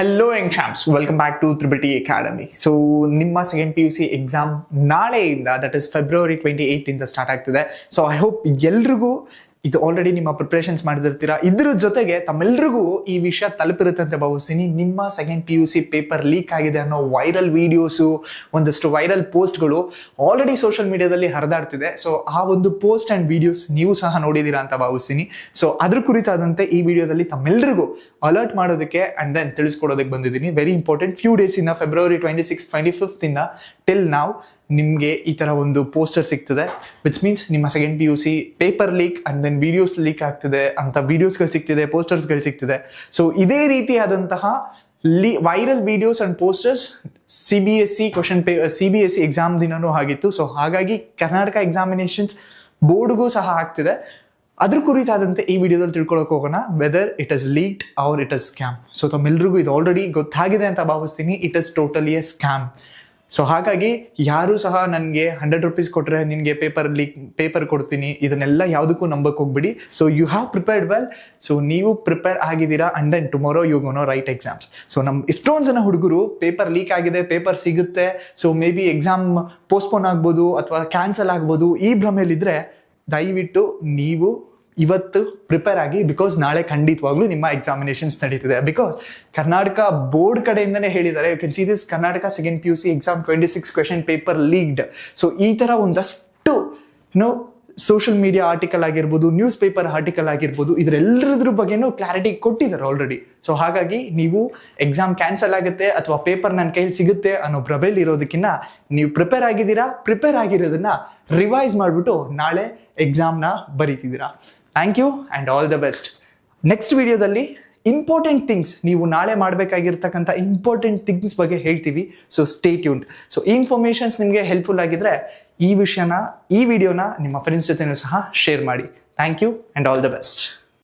Hello young champs, welcome back to triple T academy. So ನಿಮ್ಮ second PUC exam ನಾಳೆಯಿಂದ, that is February 28 ಇಂದ start ಆಗ್ತಿದೆ. So I hope ಎಲ್ರಿಗೂ ಇದು already ನಿಮ್ಮ ಪ್ರಿಪರೇಷನ್ಸ್ ಮಾಡಿದಿರ್ತೀರಾ. ಇದ್ರ ಜೊತೆಗೆ ತಮ್ಮೆಲ್ರಿಗೂ ಈ ವಿಷಯ ತಲುಪಿರುತ್ತೆ ಅಂತ ಭಾವಿಸ್ತೀನಿ. ನಿಮ್ಮ ಸೆಕೆಂಡ್ PUC ಪೇಪರ್ ಲೀಕ್ ಆಗಿದೆ ಅನ್ನೋ ವೈರಲ್ ವಿಡಿಯೋಸು, ಒಂದಷ್ಟು ವೈರಲ್ ಪೋಸ್ಟ್ಗಳು ಆಲ್ರೆಡಿ ಸೋಷಿಯಲ್ ಮೀಡಿಯಾದಲ್ಲಿ ಹರಿದಾಡ್ತಿದೆ. ಸೊ ಆ ಒಂದು ಪೋಸ್ಟ್ ಅಂಡ್ ವಿಡಿಯೋಸ್ ನೀವು ಸಹ ನೋಡಿದೀರಾ ಅಂತ ಭಾವಿಸ್ತೀನಿ. ಸೊ ಅದ್ರ ಕುರಿತಾದಂತೆ ಈ ವಿಡಿಯೋದಲ್ಲಿ ತಮ್ಮೆಲ್ರಿಗೂ ಅಲರ್ಟ್ ಮಾಡೋದಕ್ಕೆ ಅಂಡ್ ದೆನ್ ತಿಳಿಸ್ಕೊಡೋದಕ್ಕೆ ಬಂದಿದ್ದೀನಿ. Very important. ಫ್ಯೂ ಡೇಸ್ ಇಂದ February 26, 25 ಇಂದ ಟಿಲ್ ನಾವ್ ನಿಮಗೆ ಈ ತರ ಒಂದು ಪೋಸ್ಟರ್ ಸಿಗ್ತದೆ, ವಿಚ್ ಮೀನ್ಸ್ ನಿಮ್ಮ second PUC paper leak and then videos leak ಆಗ್ತಿದೆ ಅಂತ ವಿಡಿಯೋಸ್ಗಳು ಸಿಗ್ತಿದೆ, ಪೋಸ್ಟರ್ಸ್ಗಳು ಸಿಗ್ತಿದೆ. ಸೊ ಇದೇ ರೀತಿಯಾದಂತಹ viral videos and posters CBSE CBSE exam ದಿನನೂ ಆಗಿತ್ತು. ಸೊ ಹಾಗಾಗಿ ಕರ್ನಾಟಕ ಎಕ್ಸಾಮಿನೇಷನ್ಸ್ ಬೋರ್ಡ್ಗೂ ಸಹ ಆಗ್ತಿದೆ. ಅದ್ರ ಕುರಿತಾದಂತೆ ಈ ವಿಡಿಯೋದಲ್ಲಿ ತಿಳ್ಕೊಳಕ್ ಹೋಗೋಣ, whether it is leaked or it is scam. So ತಮ್ಮೆಲ್ರಿಗೂ ಇದು ಆಲ್ರೆಡಿ ಗೊತ್ತಾಗಿದೆ ಅಂತ ಭಾವಿಸ್ತೀನಿ. It is totally a scam. So ಹಾಗಾಗಿ ಯಾರು ಸಹ ನನಗೆ 100 ರೂಪೀಸ್ ಕೊಟ್ಟರೆ ನಿನಗೆ ಪೇಪರ್ ಕೊಡ್ತೀನಿ, ಇದನ್ನೆಲ್ಲ ಯಾವುದಕ್ಕೂ ನಂಬಕ್ ಹೋಗ್ಬಿಡಿ. So you have prepared well. So ನೀವು ಪ್ರಿಪೇರ್ ಆಗಿದ್ದೀರಾ and then tomorrow you gonna write exams. So ಎಷ್ಟೊಂದು ಜನ ಹುಡುಗರು ಪೇಪರ್ ಲೀಕ್ ಆಗಿದೆ, ಪೇಪರ್ ಸಿಗುತ್ತೆ, so maybe exam postpone ಆಗ್ಬೋದು ಅಥವಾ ಕ್ಯಾನ್ಸಲ್ ಆಗ್ಬೋದು, ಈ ಭ್ರಮೆಯಲ್ಲಿದ್ರೆ ದಯವಿಟ್ಟು ನೀವು ಇವತ್ತು ಪ್ರಿಪೇರ್ ಆಗಿ. ಬಿಕಾಸ್ ನಾಳೆ ಖಂಡಿತವಾಗ್ಲೂ ನಿಮ್ಮ ಎಕ್ಸಾಮಿನೇಷನ್ಸ್ ನಡೀತಿದೆ. ಬಿಕಾಸ್ ಕರ್ನಾಟಕ ಬೋರ್ಡ್ ಕಡೆಯಿಂದನೇ ಹೇಳಿದ್ದಾರೆ, you can see this Karnataka second PUC exam 26 question paper leaked. So ಈ ತರ ಒಂದಷ್ಟು ಸೋಷಿಯಲ್ ಮೀಡಿಯಾ ಆರ್ಟಿಕಲ್ ಆಗಿರ್ಬೋದು, ನ್ಯೂಸ್ ಪೇಪರ್ ಆರ್ಟಿಕಲ್ ಆಗಿರ್ಬೋದು, ಇದರೆಲ್ಲದ್ರ ಬಗ್ಗೆನೂ ಕ್ಲಾರಿಟಿ ಕೊಟ್ಟಿದ್ದಾರೆ ಆಲ್ರೆಡಿ. ಸೊ ಹಾಗಾಗಿ ನೀವು ಎಕ್ಸಾಮ್ ಕ್ಯಾನ್ಸಲ್ ಆಗುತ್ತೆ ಅಥವಾ ಪೇಪರ್ ನನ್ನ ಕೈಲಿ ಸಿಗುತ್ತೆ ಅನ್ನೋ ಭ್ರಮೆಯಲ್ಲಿ ಇರೋದಕ್ಕಿಂತ ನೀವು ಪ್ರಿಪೇರ್ ಆಗಿದ್ದೀರಾ, ಪ್ರಿಪೇರ್ ಆಗಿರೋದನ್ನ ರಿವೈಸ್ ಮಾಡಿಬಿಟ್ಟು ನಾಳೆ ಎಕ್ಸಾಮ್ನ ಬರೀತಿದ್ದೀರಾ. Thank you and all the best. Next ವಿಡಿಯೋದಲ್ಲಿ ಇಂಪಾರ್ಟೆಂಟ್ ಥಿಂಗ್ಸ್, ನೀವು ನಾಳೆ ಮಾಡಬೇಕಾಗಿರ್ತಕ್ಕಂಥ ಇಂಪಾರ್ಟೆಂಟ್ ಥಿಂಗ್ಸ್ ಬಗ್ಗೆ ಹೇಳ್ತೀವಿ. So stay tuned. ಸೊ ಈ ಇನ್ಫಾರ್ಮೇಷನ್ಸ್ ನಿಮಗೆ ಹೆಲ್ಪ್ಫುಲ್ ಆಗಿದ್ರೆ ಈ ವಿಡಿಯೋನ ನಿಮ್ಮ ಫ್ರೆಂಡ್ಸ್ ಜೊತೆನೂ ಸಹ ಶೇರ್ ಮಾಡಿ. Thank you and all the best.